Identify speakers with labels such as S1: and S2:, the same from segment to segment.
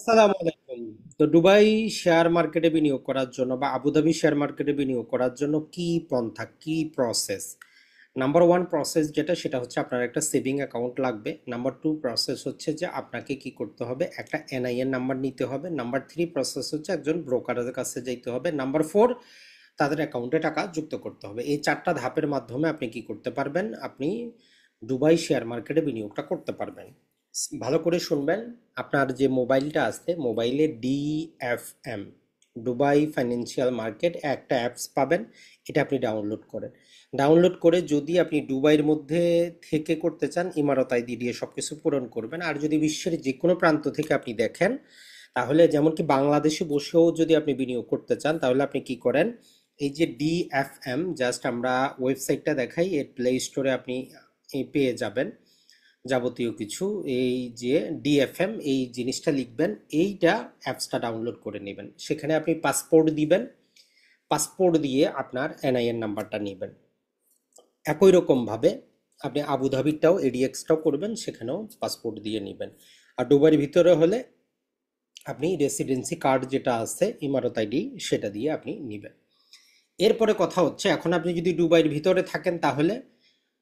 S1: আসসালামু আলাইকুম। তো দুবাই শেয়ার মার্কেটে বিনিয়োগ করার জন্য বা আবুধাবি শেয়ার মার্কেটে বিনিয়োগ করার জন্য কি পন্থা, কি প্রসেস? নাম্বার ওয়ান প্রসেস যেটা, সেটা হচ্ছে আপনার একটা সেভিং অ্যাকাউন্ট লাগবে। নাম্বার টু প্রসেস হচ্ছে যে আপনাকে কি করতে হবে, একটা এনআইএন নাম্বার নিতে হবে। নাম্বার থ্রি প্রসেস হচ্ছে একজন ব্রোকারের কাছে যাইতে হবে। নাম্বার ফোর, তাদের অ্যাকাউন্টে টাকা যুক্ত করতে হবে। এই চারটা ধাপের মাধ্যমে আপনি কি করতে পারবেন, আপনি দুবাই শেয়ার মার্কেটে বিনিয়োগটা করতে পারবেন। ভালো করে শুনবেন। আপনার যে মোবাইলটা আছে, মোবাইলে ডিএফএম, দুবাই ফাইন্যান্সিয়াল মার্কেট, একটা অ্যাপস পাবেন। এটা আপনি ডাউনলোড করেন। ডাউনলোড করে যদি আপনি দুবাইয়ের মধ্যে থেকে করতে চান, ইমারত আইডি দিয়ে সব কিছু পূরণ করবেন। আর যদি বিশ্বের যে কোনো প্রান্ত থেকে আপনি দেখেন, তাহলে যেমন কি বাংলাদেশে বসেও যদি আপনি বিনিয়োগ করতে চান, তাহলে আপনি কি করেন, এই যে ডিএফএম, জাস্ট আমরা ওয়েবসাইটটা দেখাই, এর প্লে স্টোরে আপনি পেয়ে যাবেন যাবতীয় কিছু। এই যে ডিএফএম, এই জিনিসটা লিখবেন, এইটা অ্যাপসটা ডাউনলোড করে নেবেন। সেখানে আপনি পাসপোর্ট দিবেন, পাসপোর্ট দিয়ে আপনার এনআইএন নাম্বারটা নেবেন। একই রকমভাবে আপনি আবুধাবিরটাও, এডিএক্সটাও করবেন, সেখানেও পাসপোর্ট দিয়ে নেবেন। আর দুবাইয়ের ভিতরে হলে আপনি রেসিডেন্সি কার্ড যেটা আছে, ইমারত আইডি, সেটা দিয়ে আপনি নেবেন। এরপরে কথা হচ্ছে, এখন আপনি যদি দুবাইয়ের ভিতরে থাকেন তাহলে,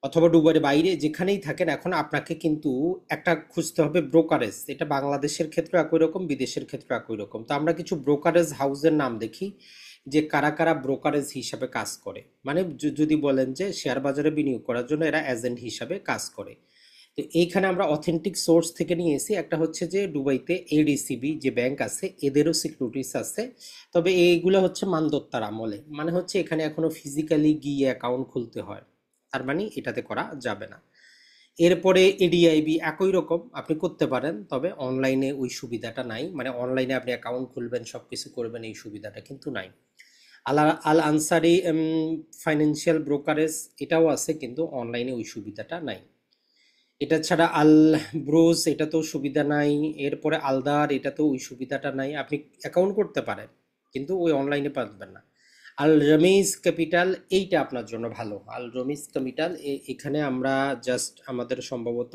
S1: অথবা দুবাইয়ের বাইরে যেখানেই থাকেন, এখন আপনাকে কিন্তু একটা খুঁজতে হবে ব্রোকারেজ। এটা বাংলাদেশের ক্ষেত্রে একই রকম, বিদেশের ক্ষেত্রে একই রকম। তো আমরা কিছু ব্রোকারেজ হাউসের নাম দেখি, যে কারা কারা ব্রোকারেজ হিসাবে কাজ করে। মানে যদি বলেন যে শেয়ার বাজারে বিনিয়োগ করার জন্য এরা এজেন্ট হিসাবে কাজ করে। তো এইখানে আমরা অথেন্টিক সোর্স থেকে নিয়েছি। একটা হচ্ছে যে দুবাইতে এডিসিবি যে ব্যাংক আছে, এদেরও সিকিউরিটিস আছে। তবে এইগুলো হচ্ছে মানদত্তার আমলে, মানে হচ্ছে এখানে এখনো ফিজিক্যালি গিয়ে অ্যাকাউন্ট খুলতে হয়, তার মানে এটাতে করা যাবে না। এরপরে এডিআইবি একই রকম আপনি করতে পারেন, তবে অনলাইনে ওই সুবিধাটা নাই। মানে অনলাইনে আপনি অ্যাকাউন্ট খুলবেন, সব কিছু করবেন, এই সুবিধাটা কিন্তু নাই। আল আল আনসারি ফাইন্যান্সিয়াল ব্রোকারেজ, এটাও আছে, কিন্তু অনলাইনে ওই সুবিধাটা নাই। এটা ছাড়া আল ব্রোজ, এটাতেও সুবিধা নাই। এরপরে আলদার, এটাতেও ওই সুবিধাটা নাই। আপনি অ্যাকাউন্ট করতে পারেন, কিন্তু ওই অনলাইনে পারবেন না। আল রমিজ ক্যাপিটাল, এইটা আপনার জন্য ভালো। আল রমিজ ক্যাপিটাল, এখানে আমরা জাস্ট আমাদের সম্ভবত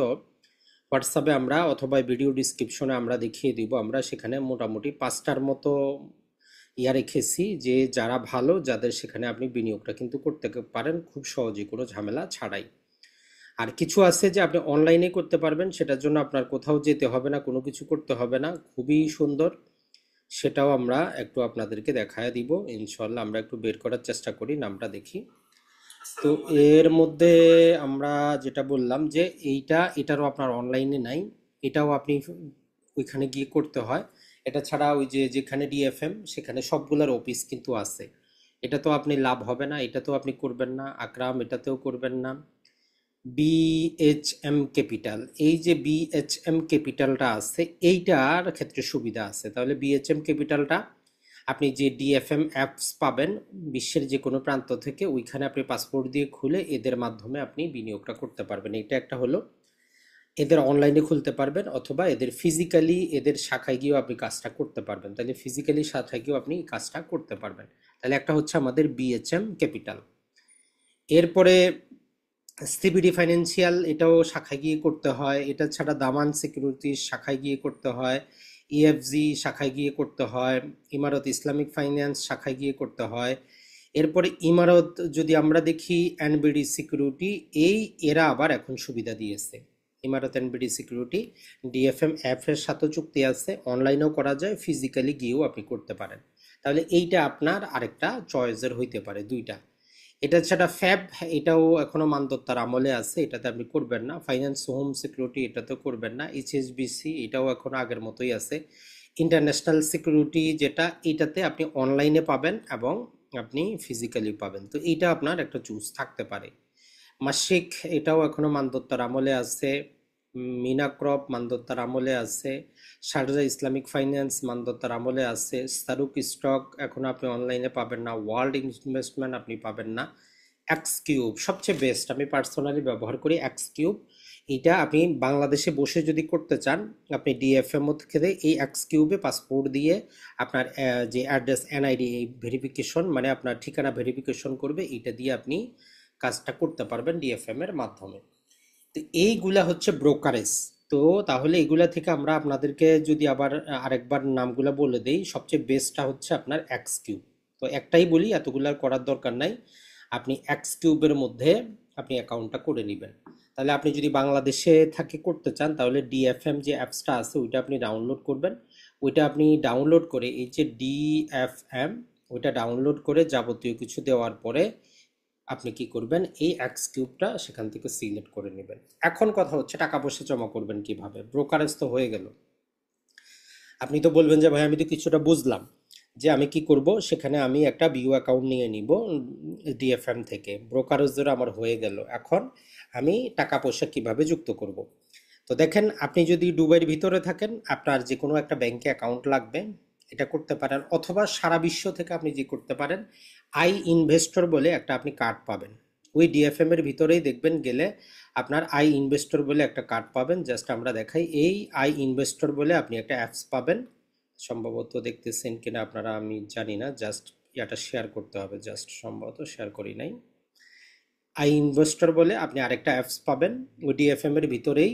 S1: হোয়াটসঅ্যাপে আমরা, অথবা ভিডিও ডিসক্রিপশনে আমরা দেখিয়ে দিব। আমরা সেখানে মোটামুটি পাঁচটার মতো রেখেছি, যে যারা ভালো, যাদের সেখানে আপনি বিনিয়োগটা কিন্তু করতে পারেন খুব সহজে, কোনো ঝামেলা ছাড়াই। আর কিছু আছে যে আপনি অনলাইনে করতে পারবেন, সেটার জন্য আপনার কোথাও যেতে হবে না, কোনো কিছু করতে হবে না, খুবই সুন্দর। সেটাও আমরা একটু আপনাদেরকে দেখায় দিব ইনশাল্লাহ। আমরা একটু বের করার চেষ্টা করি, নামটা দেখি। তো এর মধ্যে আমরা যেটা বললাম যে এটারও আপনার অনলাইনে নাই, এটাও আপনি ওইখানে গিয়ে করতে হয়। এটা ছাড়া ওই যে যেখানে ডিএফএম, সেখানে সবগুলোর অফিস কিন্তু আছে। এটা তো আপনি লাভ হবে না, এটা তো আপনি করবেন না আকরাম, এটাতেও করবেন না। বিএচএম ক্যাপিটাল, এই যে বিএচএম ক্যাপিটালটা আছে, এইটার ক্ষেত্রে সুবিধা আছে। তাহলে বিএচএম ক্যাপিটালটা, আপনি যে ডিএফএম অ্যাপস পাবেন বিশ্বের যে কোনো প্রান্ত থেকে, ওইখানে আপনি পাসপোর্ট দিয়ে খুলে এদের মাধ্যমে আপনি বিনিয়োগটা করতে পারবেন। এটা একটা হলো, এদের অনলাইনে খুলতে পারবেন, অথবা এদের ফিজিক্যালি এদের শাখায় গিয়েও আপনি কাজটা করতে পারবেন। তাহলে ফিজিক্যালি শাখায় গিয়েও আপনি এই কাজটা করতে পারবেন। তাহলে একটা হচ্ছে আমাদের বিএচএম ক্যাপিটাল। এরপরে সিবিডি ফাইন্যান্সিয়াল, এটাও শাখায় গিয়ে করতে হয়। এটা ছাড়া দামান সিকিউরিটিজ শাখায় গিয়ে করতে হয়। ইএফজি শাখায় গিয়ে করতে হয়। ইমারত ইসলামিক ফাইন্যান্স শাখায় গিয়ে করতে হয়। এরপরে ইমারত যদি আমরা দেখি, এনবিডি সিকিউরিটি, এরা আবার এখন সুবিধা দিয়েছে। ইমারত এনবিডি সিকিউরিটি ডিএফএম অ্যাপের সাথে চুক্তি আছে, অনলাইনেও করা যায়, ফিজিক্যালি গিয়েও আপনি করতে পারেন। তাহলে এইটা আপনার আরেকটা চয়েসের হইতে পারে, দুইটা। এটা ছাড়া ফ্যাব, এটাও এখনো মানদত্তার আমলে আছে, এটাতে আপনি করবেন না। ফাইন্যান্স হোম সিকিউরিটি, এটাতে করবেন না। এইচএসবিসি, এটাও এখনো আগের মতোই আছে। ইন্টারন্যাশনাল সিকিউরিটি যেটা, এটাতে আপনি অনলাইনে পাবেন এবং আপনি ফিজিক্যালি পাবেন। তো এইটা আপনার একটা চুজ থাকতে পারে। মাসিক, এটাও এখনো মানদত্তার আমলে আছে। মিনাক্রপ মানদত্তার আমলে আছে। শারজা ইসলামিক ফাইন্যান্স মানদত্তার আমলে আছে। সারুক স্টক এখন আপনি অনলাইনে পাবেন না। ওয়ার্ল্ড ইনভেস্টমেন্ট আপনি পাবেন না। এক্স কিউব সবচেয়ে বেস্ট, আমি পার্সোনালি ব্যবহার করি এক্স কিউব। এটা আপনি বাংলাদেশে বসে যদি করতে চান, আপনি ডিএফএম থেকে এই এক্স কিউবে পাসপোর্ট দিয়ে আপনার যে অ্যাড্রেস এনআইডি, এই ভেরিফিকেশন, মানে আপনার ঠিকানা ভেরিফিকেশন করবে, এটা দিয়ে আপনি কাজটা করতে পারবেন ডিএফএম এর মাধ্যমে। তো এইগুলা হচ্ছে ব্রোকারেজ। তো তো তাহলে এগুলা থেকে আমরা আপনাদেরকে যদি আবার আরেকবার নামগুলা বলে দেই, সবচেয়ে বেস্টটা হচ্ছে আপনার এক্স কিউব। তো একটাই বলি, এতগুলার করার দরকার নাই। আপনি এক্স কিউবের মধ্যে আপনি অ্যাকাউন্টটা করে নেবেন। তাহলে আপনি যদি বাংলাদেশে থাকে করতে চান, তাহলে ডিএফএম যে অ্যাপসটা আছে ওইটা আপনি ডাউনলোড করবেন। ওইটা আপনি ডাউনলোড করে এই যে ডিএফএম, ওইটা ডাউনলোড করে যাবতীয় কিছু দেওয়ার পরে আপনি কি করবেন, এই এক্স কিউবটা সেখান থেকে সিলেক্ট করে নেবেন। এখন কথা হচ্ছে টাকা পয়সা জমা করবেন কিভাবে। ব্রোকারেজ তো হয়ে গেল। আপনি তো বলবেন যে ভাই আমি তো কিছুটা বুঝলাম, যে আমি কি করব, সেখানে আমি একটা বিউ অ্যাকাউন্ট নিয়ে নিব ডিএফএম থেকে। ব্রোকারেজের আমার হয়ে গেল, এখন আমি টাকা পয়সা কিভাবে যুক্ত করব। তো দেখেন, আপনি যদি দুবাইয়ের ভিতরে থাকেন, আপনার যে কোনো একটা ব্যাংকে অ্যাকাউন্ট লাগবে, এটা করতে পারেন। অথবা সারা বিশ্ব থেকে আপনি যে করতে পারেন, আই ইনভেস্টর বলে একটা আপনি কার্ড পাবেন। ওই ডিএফএম এর ভিতরেই দেখবেন গেলে আপনার আই ইনভেস্টর বলে একটা কার্ড পাবেন। জাস্ট আমরা দেখাই, এই আই ইনভেস্টর বলে আপনি একটা অ্যাপস পাবেন। সম্ভবত দেখতেছেন কিনা আপনারা আমি জানি না, জাস্ট এটা শেয়ার করতে হবে, জাস্ট সম্ভবত শেয়ার করি নাই। আই ইনভেস্টর বলে আপনি আরেকটা অ্যাপস পাবেন ওই ডিএফএম এর ভিতরেই।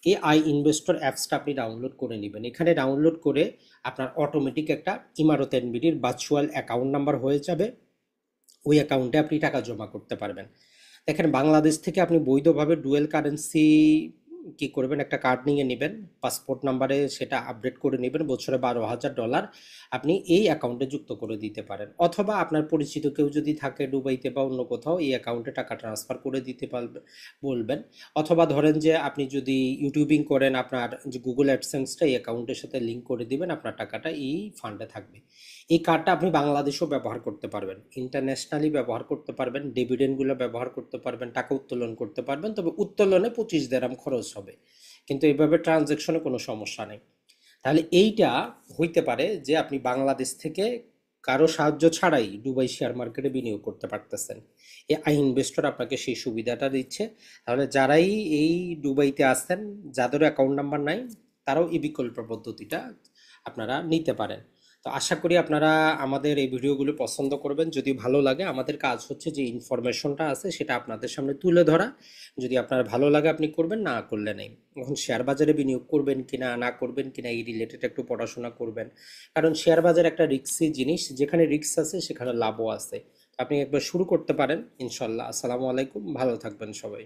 S1: এই আই ইনভেস্টর অ্যাপসটা আপনি ডাউনলোড করে নেবেন। এখানে ডাউনলোড করে আপনার অটোমেটিক একটা ইমারত এনবিডির ভার্চুয়াল অ্যাকাউন্ট নাম্বার হয়ে যাবে। ওই অ্যাকাউন্টে আপনি টাকা জমা করতে পারবেন। দেখেন, বাংলাদেশ থেকে আপনি বৈধভাবে ডুয়েল কারেন্সি কি করবেন, একটা কার্ড নিয়ে নেবেন, পাসপোর্ট নাম্বারে সেটা আপডেট করে নেবেন, বছরে $12,000 আপনি এই অ্যাকাউন্টে যুক্ত করে দিতে পারেন। অথবা আপনার পরিচিত কেউ যদি থাকে দুবাইতে বা অন্য কোথাও, এই অ্যাকাউন্টে টাকা ট্রান্সফার করে দিতে বলবেন। অথবা ধরেন যে আপনি যদি ইউটিউবিং করেন, আপনার যে গুগল অ্যাডসেন্সটা এই অ্যাকাউন্টের সাথে লিঙ্ক করে দিবেন, আপনার টাকাটা এই ফান্ডে থাকবে। এই কার্ডটা আপনি বাংলাদেশেও ব্যবহার করতে পারবেন, ইন্টারন্যাশনালি ব্যবহার করতে পারবেন, ডিভিডেন্ডগুলো ব্যবহার করতে পারবেন, টাকা উত্তোলন করতে পারবেন। তবে উত্তোলনে 25 দেরাম খরচ হবে, কিন্তু এইভাবে ট্রানজ্যাকশনে কোনো সমস্যা নেই। তাহলে এইটা হইতে পারে যে আপনি বাংলাদেশ থেকে কারো সাহায্য ছাড়াই দুবাই শেয়ার মার্কেটে বিনিয়োগ করতে পারতেছেন। এই আই ইনভেস্টর আপনাকে সেই সুবিধাটা দিচ্ছে। তাহলে যারাই এই দুবাইতে আসছেন, যাদের অ্যাকাউন্ট নাম্বার নাই, তারাও এই বিকল্প পদ্ধতিটা আপনারা নিতে পারেন। তো আশা করি আপনারা আমাদের এই ভিডিওগুলো পছন্দ করবেন। যদি ভালো লাগে, আমাদের কাজ হচ্ছে যে ইনফরমেশনটা আছে সেটা আপনাদের সামনে তুলে ধরা। যদি আপনার ভালো লাগে আপনি করবেন, না করলে নেই। এখন শেয়ার বাজারে বিনিয়োগ করবেন কিনা না করবেন কিনা এই রিলেটেড একটু পড়াশোনা করবেন। কারণ শেয়ার বাজার একটা রিস্কি জিনিস, যেখানে রিস্ক আছে সেখানে লাভও আছে। আপনি একবার শুরু করতে পারেন ইনশাল্লাহ। আসসালামু আলাইকুম, ভালো থাকবেন সবাই।